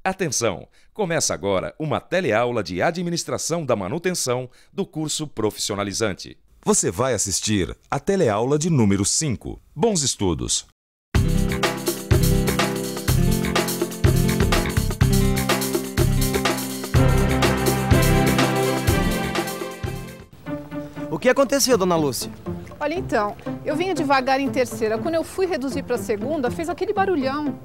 Atenção! Começa agora uma teleaula de administração da manutenção do curso profissionalizante. Você vai assistir a teleaula de número 5. Bons estudos! O que aconteceu, dona Lúcia? Olha, então, eu vinha devagar em terceira. Quando eu fui reduzir para segunda, fez aquele barulhão.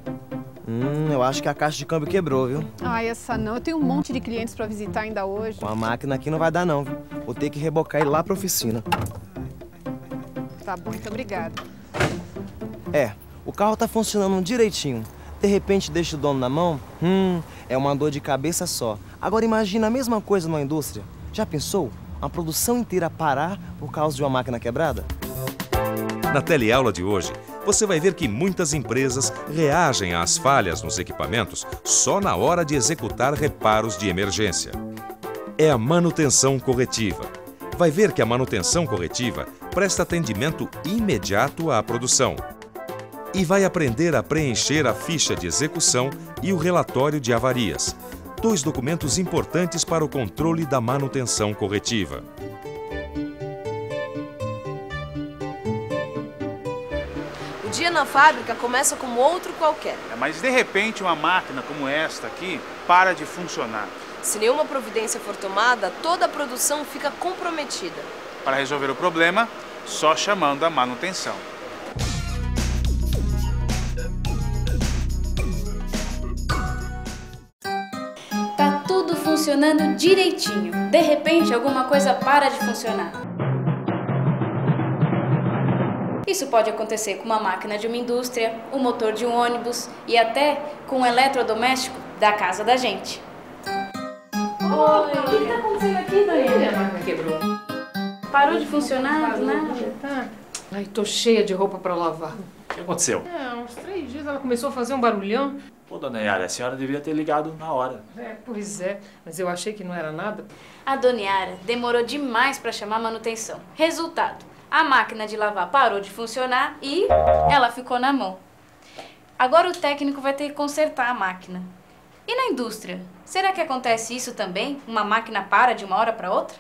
Eu acho que a caixa de câmbio quebrou, viu? Ah, essa não. Eu tenho um monte de clientes para visitar ainda hoje. Com a máquina aqui não vai dar não, viu? Vou ter que rebocar ele lá pra oficina. Tá bom, muito obrigada. O carro tá funcionando direitinho. De repente deixa o dono na mão, é uma dor de cabeça só. Agora imagina a mesma coisa numa indústria. Já pensou? Uma produção inteira parar por causa de uma máquina quebrada? Na teleaula de hoje, você vai ver que muitas empresas reagem às falhas nos equipamentos só na hora de executar reparos de emergência. É a manutenção corretiva. Vai ver que a manutenção corretiva presta atendimento imediato à produção. E vai aprender a preencher a ficha de execução e o relatório de avarias. Dois documentos importantes para o controle da manutenção corretiva. O dia na fábrica começa como outro qualquer. Mas de repente uma máquina como esta aqui para de funcionar. Se nenhuma providência for tomada, toda a produção fica comprometida. Para resolver o problema, só chamando a manutenção. Tá tudo funcionando direitinho. De repente, alguma coisa para de funcionar. Isso pode acontecer com uma máquina de uma indústria, o motor de um ônibus e até com um eletrodoméstico da casa da gente. Oi! O que está acontecendo aqui, Daniela? A máquina quebrou. Parou de funcionar, nada? Tá. Ai, tô cheia de roupa pra lavar. O que aconteceu? Uns 3 dias ela começou a fazer um barulhão. Pô, dona Yara, a senhora devia ter ligado na hora. Pois é, mas eu achei que não era nada. A Dona Yara demorou demais para chamar a manutenção. Resultado, a máquina de lavar parou de funcionar e ela ficou na mão. Agora o técnico vai ter que consertar a máquina. E na indústria? Será que acontece isso também? Uma máquina para de uma hora para outra?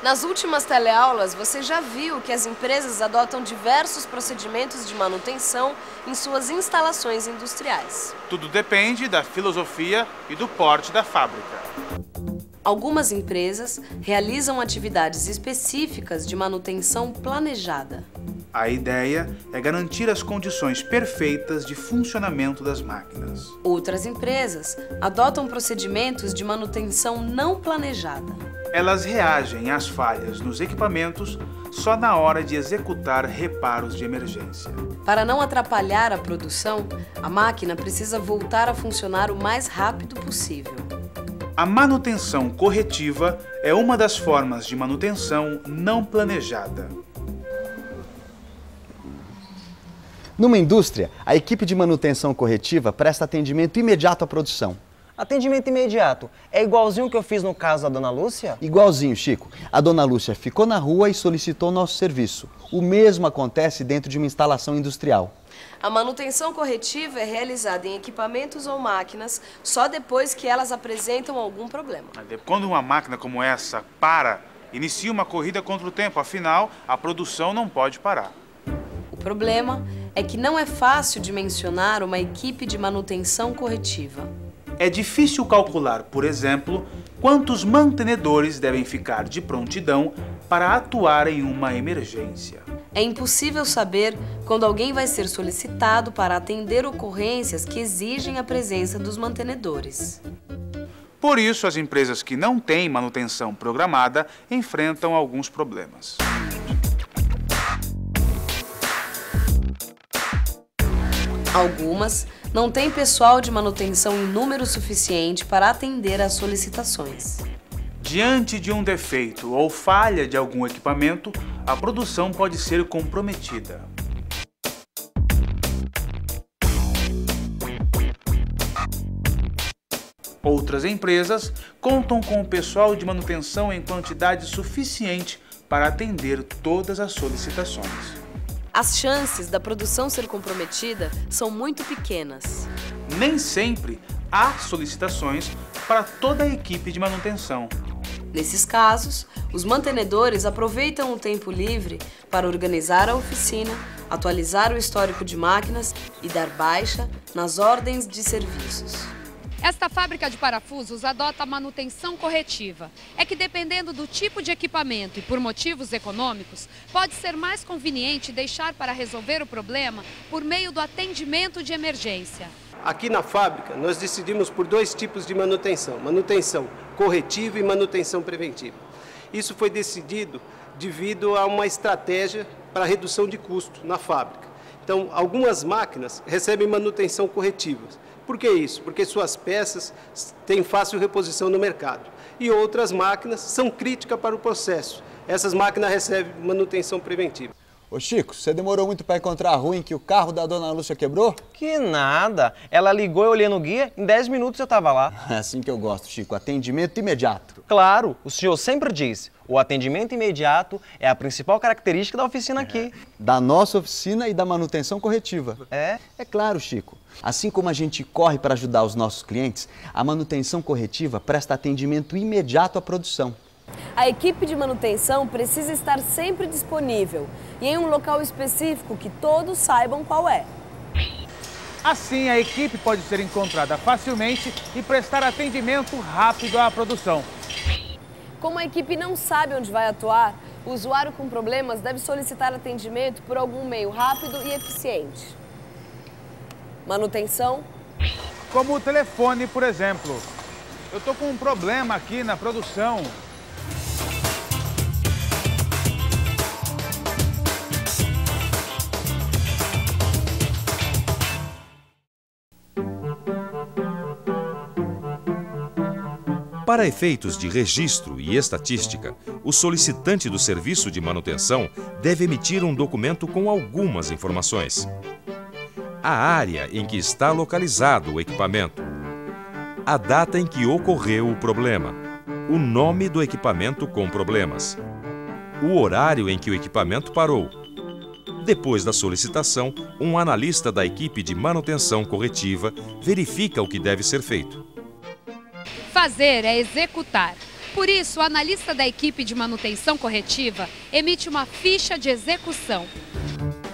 Nas últimas teleaulas, você já viu que as empresas adotam diversos procedimentos de manutenção em suas instalações industriais. Tudo depende da filosofia e do porte da fábrica. Algumas empresas realizam atividades específicas de manutenção planejada. A ideia é garantir as condições perfeitas de funcionamento das máquinas. Outras empresas adotam procedimentos de manutenção não planejada. Elas reagem às falhas nos equipamentos só na hora de executar reparos de emergência. Para não atrapalhar a produção, a máquina precisa voltar a funcionar o mais rápido possível. A manutenção corretiva é uma das formas de manutenção não planejada. Numa indústria, a equipe de manutenção corretiva presta atendimento imediato à produção. Atendimento imediato. É igualzinho que eu fiz no caso da dona Lúcia? Igualzinho, Chico. A dona Lúcia ficou na rua e solicitou nosso serviço. O mesmo acontece dentro de uma instalação industrial. A manutenção corretiva é realizada em equipamentos ou máquinas só depois que elas apresentam algum problema. Quando uma máquina como essa para, inicia uma corrida contra o tempo, afinal, a produção não pode parar. O problema é que não é fácil de mencionar uma equipe de manutenção corretiva. É difícil calcular, por exemplo, quantos mantenedores devem ficar de prontidão para atuar em uma emergência. É impossível saber quando alguém vai ser solicitado para atender ocorrências que exigem a presença dos mantenedores. Por isso, as empresas que não têm manutenção programada enfrentam alguns problemas. Algumas não têm pessoal de manutenção em número suficiente para atender às solicitações. Diante de um defeito ou falha de algum equipamento, a produção pode ser comprometida. Outras empresas contam com o pessoal de manutenção em quantidade suficiente para atender todas as solicitações. As chances da produção ser comprometida são muito pequenas. Nem sempre as solicitações para toda a equipe de manutenção. Nesses casos, os mantenedores aproveitam o tempo livre para organizar a oficina, atualizar o histórico de máquinas e dar baixa nas ordens de serviços. Esta fábrica de parafusos adota a manutenção corretiva. É que dependendo do tipo de equipamento e por motivos econômicos, pode ser mais conveniente deixar para resolver o problema por meio do atendimento de emergência. Aqui na fábrica, nós decidimos por 2 tipos de manutenção: manutenção corretiva e manutenção preventiva. Isso foi decidido devido a uma estratégia para redução de custo na fábrica. Então, algumas máquinas recebem manutenção corretiva. Por que isso? Porque suas peças têm fácil reposição no mercado. E outras máquinas são críticas para o processo. Essas máquinas recebem manutenção preventiva. Ô Chico, você demorou muito para encontrar a rua em que o carro da dona Lúcia quebrou? Que nada. Ela ligou, eu olhei no guia, em 10 minutos eu estava lá. É assim que eu gosto, Chico. Atendimento imediato. Claro, o senhor sempre disse, o atendimento imediato é a principal característica da oficina aqui. Da nossa oficina e da manutenção corretiva. É? É claro, Chico. Assim como a gente corre para ajudar os nossos clientes, a manutenção corretiva presta atendimento imediato à produção. A equipe de manutenção precisa estar sempre disponível e em um local específico que todos saibam qual é. Assim, a equipe pode ser encontrada facilmente e prestar atendimento rápido à produção. Como a equipe não sabe onde vai atuar, o usuário com problemas deve solicitar atendimento por algum meio rápido e eficiente. Manutenção. Como o telefone, por exemplo. Eu estou com um problema aqui na produção. Para efeitos de registro e estatística, o solicitante do serviço de manutenção deve emitir um documento com algumas informações: a área em que está localizado o equipamento, a data em que ocorreu o problema, o nome do equipamento com problemas, o horário em que o equipamento parou. Depois da solicitação, um analista da equipe de manutenção corretiva verifica o que deve ser feito. Fazer é executar. Por isso, o analista da equipe de manutenção corretiva emite uma ficha de execução.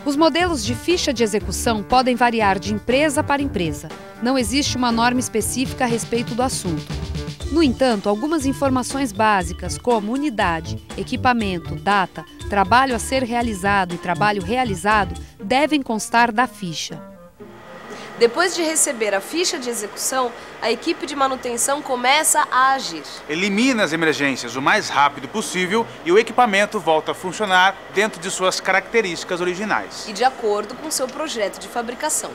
Os modelos de ficha de execução podem variar de empresa para empresa. Não existe uma norma específica a respeito do assunto. No entanto, algumas informações básicas, como unidade, equipamento, data, trabalho a ser realizado e trabalho realizado, devem constar da ficha. Depois de receber a ficha de execução, a equipe de manutenção começa a agir. Elimina as emergências o mais rápido possível e o equipamento volta a funcionar dentro de suas características originais. E de acordo com seu projeto de fabricação.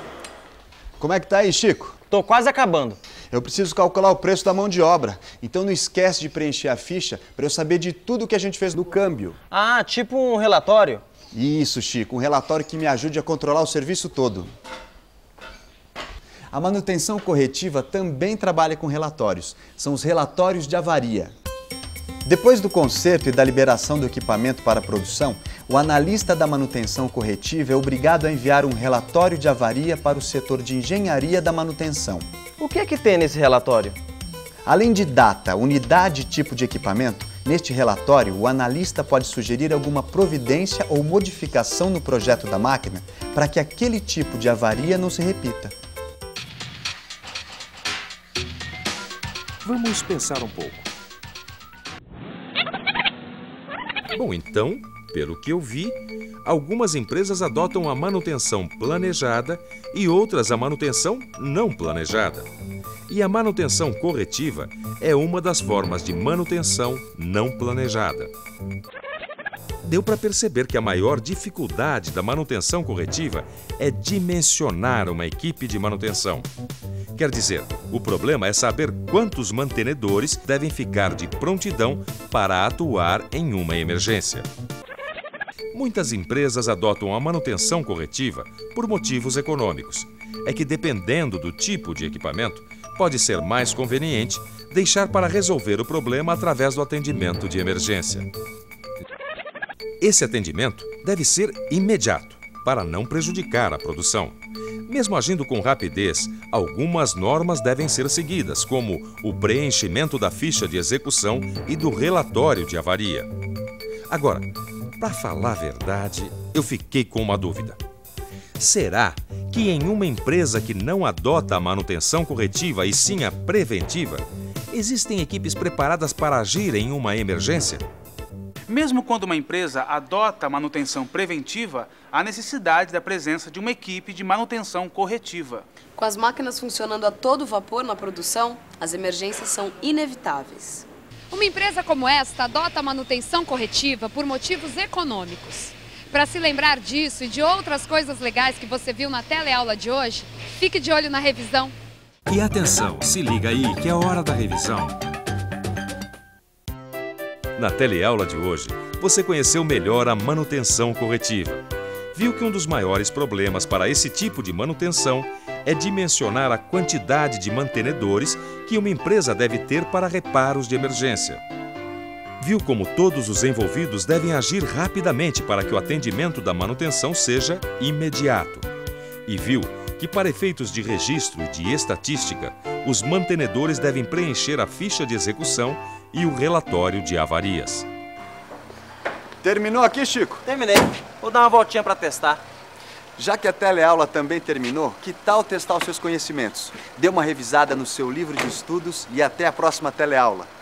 Como é que tá aí, Chico? Tô quase acabando. Eu preciso calcular o preço da mão de obra, então não esquece de preencher a ficha para eu saber de tudo que a gente fez no câmbio. Ah, tipo um relatório? Isso, Chico, um relatório que me ajude a controlar o serviço todo. A manutenção corretiva também trabalha com relatórios. São os relatórios de avaria. Depois do conserto e da liberação do equipamento para a produção, o analista da manutenção corretiva é obrigado a enviar um relatório de avaria para o setor de engenharia da manutenção. O que é que tem nesse relatório? Além de data, unidade e tipo de equipamento, neste relatório o analista pode sugerir alguma providência ou modificação no projeto da máquina para que aquele tipo de avaria não se repita. Vamos pensar um pouco. Bom, então, pelo que eu vi, algumas empresas adotam a manutenção planejada e outras a manutenção não planejada. E a manutenção corretiva é uma das formas de manutenção não planejada. Deu para perceber que a maior dificuldade da manutenção corretiva é dimensionar uma equipe de manutenção. Quer dizer, o problema é saber quantos mantenedores devem ficar de prontidão para atuar em uma emergência. Muitas empresas adotam a manutenção corretiva por motivos econômicos. É que, dependendo do tipo de equipamento, pode ser mais conveniente deixar para resolver o problema através do atendimento de emergência. Esse atendimento deve ser imediato. para não prejudicar a produção. Mesmo agindo com rapidez, algumas normas devem ser seguidas, como o preenchimento da ficha de execução e do relatório de avaria. Agora, para falar a verdade, eu fiquei com uma dúvida. Será que em uma empresa que não adota a manutenção corretiva e sim a preventiva, existem equipes preparadas para agir em uma emergência? Mesmo quando uma empresa adota a manutenção preventiva, há necessidade da presença de uma equipe de manutenção corretiva. Com as máquinas funcionando a todo vapor na produção, as emergências são inevitáveis. Uma empresa como esta adota a manutenção corretiva por motivos econômicos. Para se lembrar disso e de outras coisas legais que você viu na teleaula de hoje, fique de olho na revisão. E atenção, se liga aí que é hora da revisão. Na teleaula de hoje, você conheceu melhor a manutenção corretiva. Viu que um dos maiores problemas para esse tipo de manutenção é dimensionar a quantidade de mantenedores que uma empresa deve ter para reparos de emergência. Viu como todos os envolvidos devem agir rapidamente para que o atendimento da manutenção seja imediato. E viu que, para efeitos de registro e de estatística, os mantenedores devem preencher a ficha de execução e o relatório de avarias. Terminou aqui, Chico? Terminei. Vou dar uma voltinha para testar. Já que a teleaula também terminou, que tal testar os seus conhecimentos? Dê uma revisada no seu livro de estudos e até a próxima teleaula.